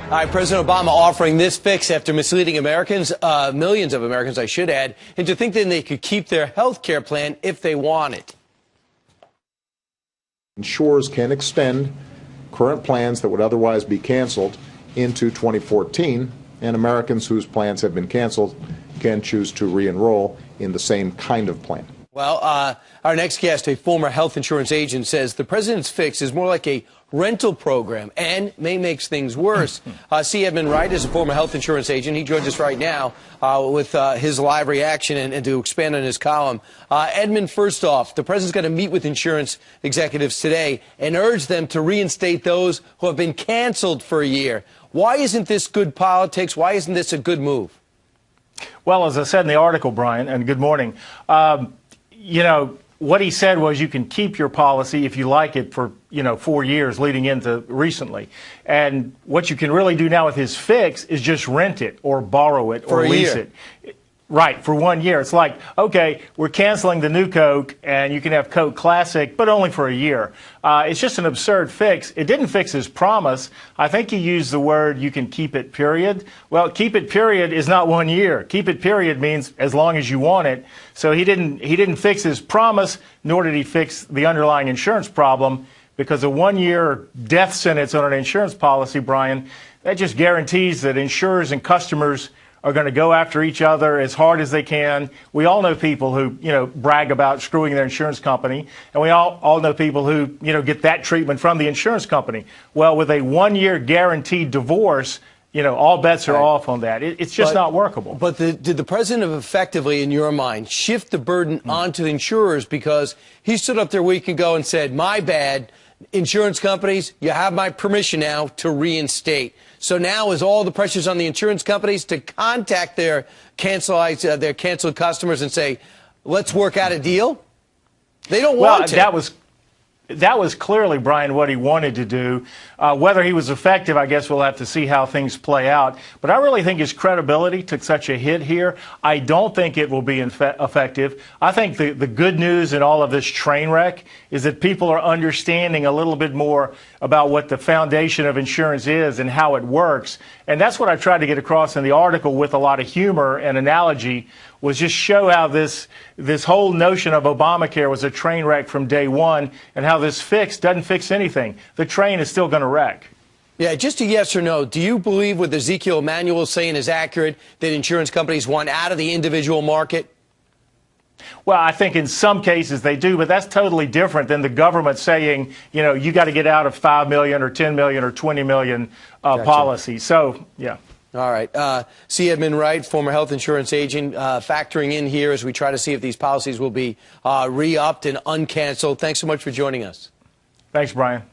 All right, President Obama offering this fix after misleading Americans, millions of Americans, I should add, into thinking they could keep their health care plan if they want it. Insurers can extend current plans that would otherwise be canceled into 2014, and Americans whose plans have been canceled can choose to re-enroll in the same kind of plan. Well, our next guest, a former health insurance agent, says the president's fix is more like a rental program and may make things worse. C. Edmund Wright is a former health insurance agent. He joins us right now with his live reaction and to expand on his column. Edmund, first off, the president's going to meet with insurance executives today and urge them to reinstate those who have been canceled for a year. Why isn't this good politics? Why isn't this a good move? Well, as I said in the article, Brian, and good morning, you know, what he said was you can keep your policy if you like it for, 4 years leading into recently. And what you can really do now with his fix is just rent it or borrow it or lease it. Right, for 1 year. It's like, okay, we're canceling the new Coke and you can have Coke Classic, but only for a year. It's just an absurd fix. It didn't fix his promise. I think he used the word you can keep it, period. Well, keep it, period is not 1 year. Keep it, period means as long as you want it. So he didn't fix his promise, nor did he fix the underlying insurance problem, because a 1 year death sentence on an insurance policy, Brian, that just guarantees that insurers and customers are going to go after each other as hard as they can. We all know people who, brag about screwing their insurance company, and we all know people who, get that treatment from the insurance company. Well, with a 1 year guaranteed divorce, all bets are off on that. It's just not workable. But did the president effectively, in your mind, shift the burden onto the insurers, because he stood up there a week ago and said, my bad, insurance companies, you have my permission now to reinstate. So now is all the pressures on the insurance companies to contact their canceled customers and say, let's work out a deal? They don't want to. That was clearly, Brian, what he wanted to do. Whether he was effective, I guess we'll have to see how things play out. But I really think his credibility took such a hit here. I don't think it will be effective. I think the good news in all of this train wreck is that people are understanding a little bit more about what the foundation of insurance is and how it works. And that's what I tried to get across in the article with a lot of humor and analogy, was just show how this whole notion of Obamacare was a train wreck from day one, and how this fix doesn't fix anything. The train is still going to wreck. Yeah, just a yes or no. Do you believe what Ezekiel Emanuel is saying is accurate, that insurance companies want out of the individual market? Well, I think in some cases they do, but that's totally different than the government saying, you got to get out of 5 million or 10 million or 20 million policies. So, yeah. All right. C. Edmund Wright, former health insurance agent, factoring in here as we try to see if these policies will be re-upped and uncanceled. Thanks so much for joining us. Thanks, Brian.